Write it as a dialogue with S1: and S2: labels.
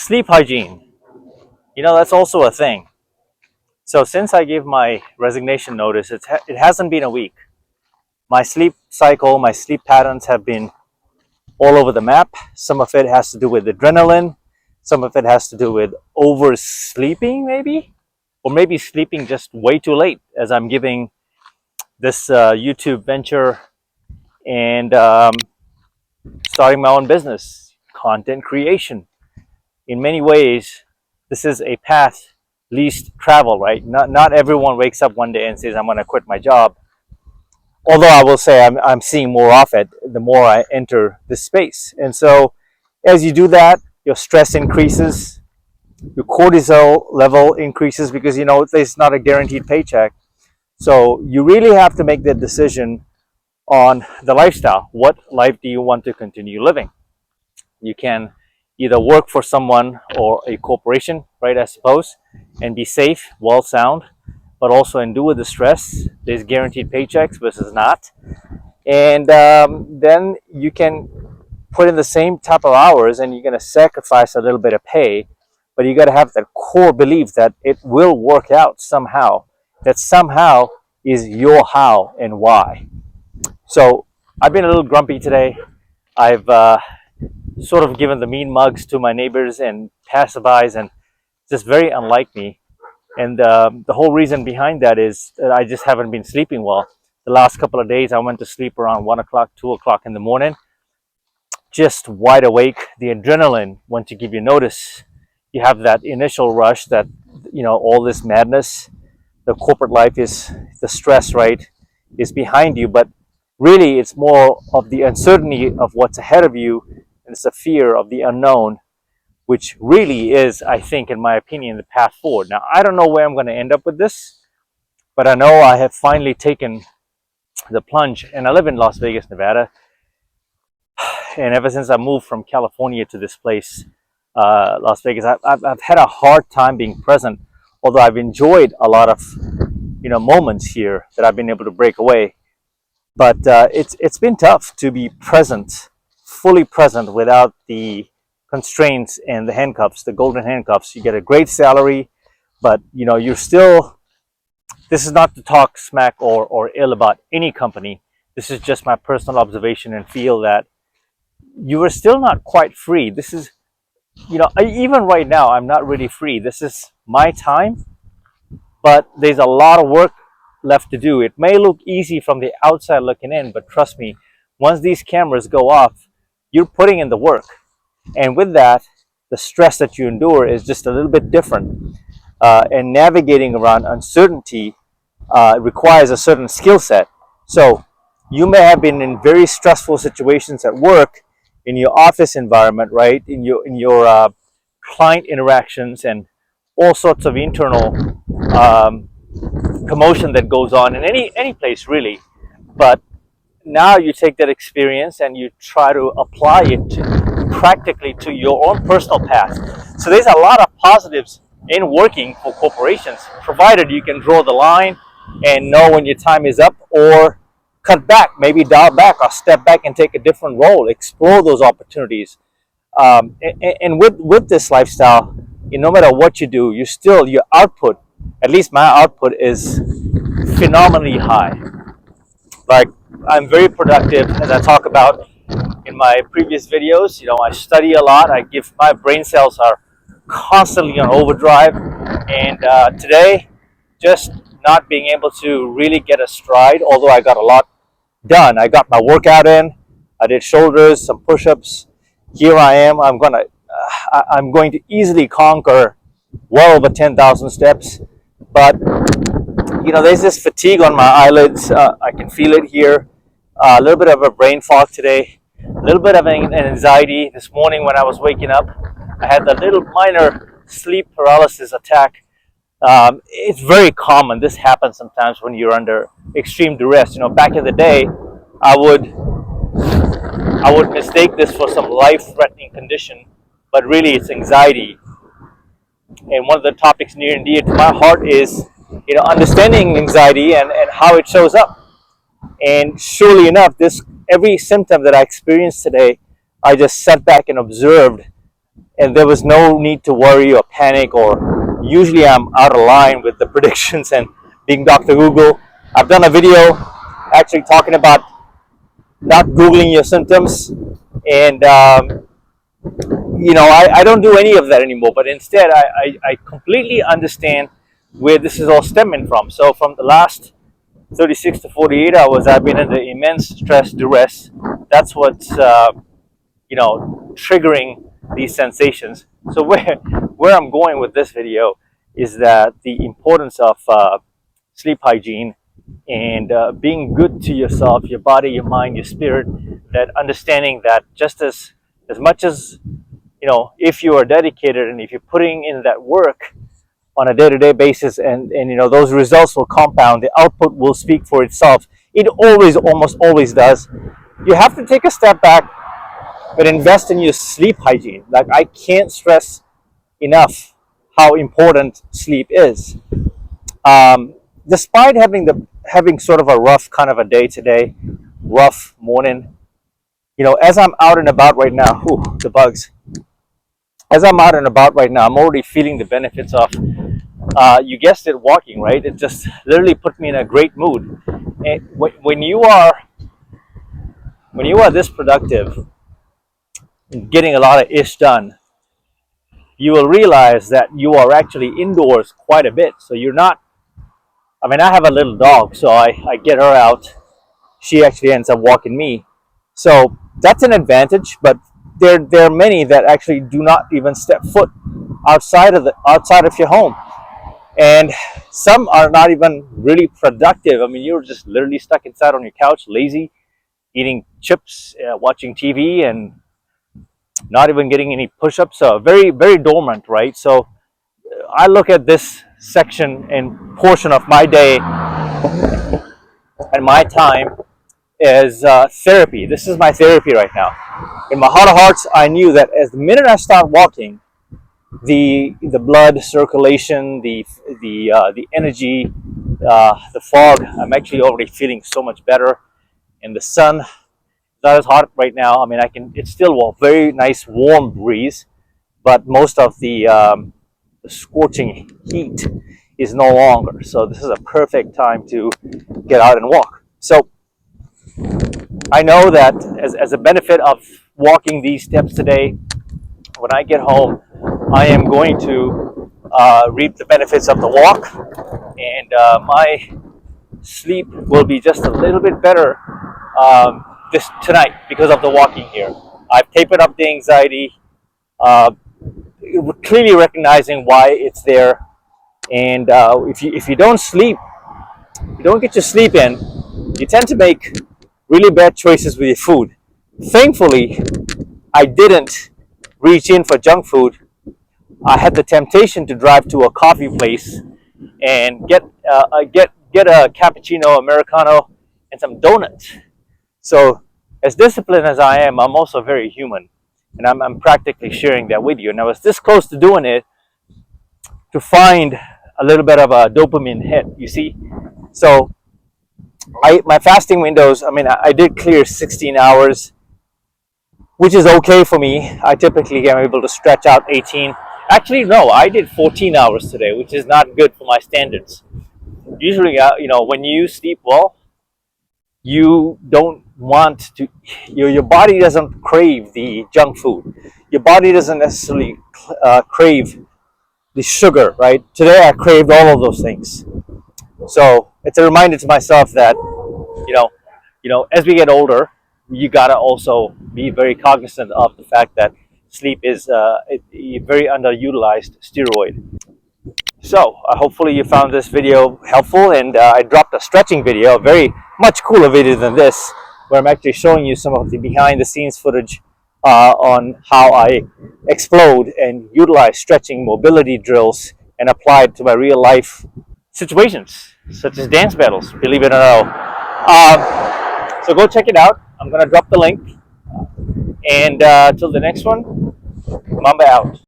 S1: Sleep hygiene, that's also a thing. So since I gave my resignation notice, it hasn't been a week. My sleep cycle, my sleep patterns have been all over the map. Some of it has to do with adrenaline. Some of it has to do with oversleeping, maybe, or maybe sleeping just way too late as I'm giving this YouTube venture and starting my own business, content creation. In many ways, this is a path least traveled, right? Not everyone wakes up one day and says, I'm going to quit my job. Although I will say I'm seeing more of it the more I enter this space. And so as you do that, your stress increases, your cortisol level increases because, it's not a guaranteed paycheck. So you really have to make that decision on the lifestyle. What life do you want to continue living? You can either work for someone or a corporation, right, I suppose, and be safe, well sound, but also endure with the stress. There's guaranteed paychecks versus not. And then you can put in the same type of hours and you're going to sacrifice a little bit of pay, but you got to have that core belief that it will work out somehow, that somehow is your how and why. So I've been a little grumpy today. I've sort of given the mean mugs to my neighbors and passerbys, and just very unlike me. And the whole reason behind that is that I just haven't been sleeping well. The last couple of days, I went to sleep around 1 o'clock, 2 o'clock in the morning, just wide awake. The adrenaline, once you give you notice, you have that initial rush that, all this madness, the corporate life is, the stress, right, is behind you. But really, it's more of the uncertainty of what's ahead of you, and it's a fear of the unknown, which really is, I think, in my opinion, the path forward. Now, I don't know where I'm going to end up with this, but I know I have finally taken the plunge. And I live in Las Vegas, Nevada. And ever since I moved from California to this place, Las Vegas, I've had a hard time being present, although I've enjoyed a lot of, moments here that I've been able to break away. But it's been tough to be present, fully present, without the constraints and the handcuffs, the golden handcuffs. You get a great salary, but you're still, this is not to talk smack or ill about any company. This is just my personal observation and feel that you are still not quite free. This is, even right now, I'm not really free. This is my time, but there's a lot of work left to do. It may look easy from the outside looking in, but trust me, once these cameras go off, you're putting in the work. And with that, the stress that you endure is just a little bit different. And navigating around uncertainty requires a certain skill set. So you may have been in very stressful situations at work, in your office environment, right? In your client interactions and all sorts of internal commotion that goes on in any place really. But now you take that experience and you try to apply it practically to your own personal path. So there's a lot of positives in working for corporations, provided you can draw the line and know when your time is up, or cut back, maybe dial back or step back and take a different role, explore those opportunities. And with this lifestyle, no matter what you do, your output, at least my output, is phenomenally high. Like, I'm very productive, as I talk about in my previous videos. I study a lot. My brain cells are constantly on overdrive. And today, just not being able to really get a stride, although I got a lot done. I got my workout in. I did shoulders, some push-ups. Here I am. I'm going to easily conquer well over 10,000 steps. But there's this fatigue on my eyelids. I can feel it here. A little bit of a brain fog today. A little bit of an anxiety. This morning when I was waking up, I had a little minor sleep paralysis attack. It's very common. This happens sometimes when you're under extreme duress. Back in the day, I would mistake this for some life-threatening condition, but really it's anxiety. And one of the topics near and dear to my heart is, understanding anxiety and how it shows up. And surely enough, every symptom that I experienced today, I just sat back and observed and there was no need to worry or panic, or usually I'm out of line with the predictions and being Dr. Google. I've done a video actually talking about not Googling your symptoms, and I don't do any of that anymore, but instead I completely understand where this is all stemming from. So from the last 36 to 48 hours, I've been under immense stress, duress. That's what's triggering these sensations. So where I'm going with this video is that the importance of sleep hygiene and being good to yourself, your body, your mind, your spirit. That understanding that just as much as if you are dedicated and if you're putting in that work on a day-to-day basis, and those results will compound, the output will speak for itself. It almost always does. You have to take a step back but invest in your sleep hygiene. Like, I can't stress enough how important sleep is. Despite having sort of a rough kind of a day today, rough morning, as I'm out and about right now, the bugs. As I'm out and about right now, I'm already feeling the benefits of, you guessed it, walking, right? It just literally put me in a great mood. And when you are this productive, getting a lot of ish done, you will realize that you are actually indoors quite a bit. So you're not, I have a little dog, so I get her out. She actually ends up walking me. So that's an advantage, but there are many that actually do not even step foot outside of your home. And some are not even really productive. You're just literally stuck inside on your couch, lazy, eating chips, watching TV, and not even getting any push-ups. So very, very dormant, right? So I look at this section and portion of my day and my time as therapy. This is my therapy right now. In my heart of hearts, I knew that as the minute I start walking, the blood circulation, the energy, the fog, I'm actually already feeling so much better. And the sun is not as hot right now. It's still a very nice warm breeze, but most of the scorching heat is no longer. So this is a perfect time to get out and walk. So I know that as a benefit of walking these steps today, when I get home, I am going to reap the benefits of the walk, and my sleep will be just a little bit better tonight because of the walking here. I've tapered up the anxiety, clearly recognizing why it's there. And if you don't sleep, you don't get your sleep in, you tend to make really bad choices with your food. Thankfully, I didn't reach in for junk food. I had the temptation to drive to a coffee place and get a cappuccino, Americano, and some donuts. So, as disciplined as I am, I'm also very human, and I'm practically sharing that with you. And I was this close to doing it to find a little bit of a dopamine hit. You see, so my fasting windows. I did clear 16 hours, which is okay for me. I typically am able to stretch out 18. Actually, no, I did 14 hours today, which is not good for my standards. Usually, when you sleep well, you don't want to, your body doesn't crave the junk food. Your body doesn't necessarily crave the sugar, right? Today I craved all of those things. So it's a reminder to myself that, as we get older, you gotta also be very cognizant of the fact that sleep is a very underutilized steroid. So hopefully you found this video helpful, and I dropped a stretching video, a very much cooler video than this, where I'm actually showing you some of the behind the scenes footage on how I explode and utilize stretching mobility drills and apply it to my real life situations, such as dance battles, believe it or not. So go check it out. I'm going to drop the link. And till the next one, Mamba out.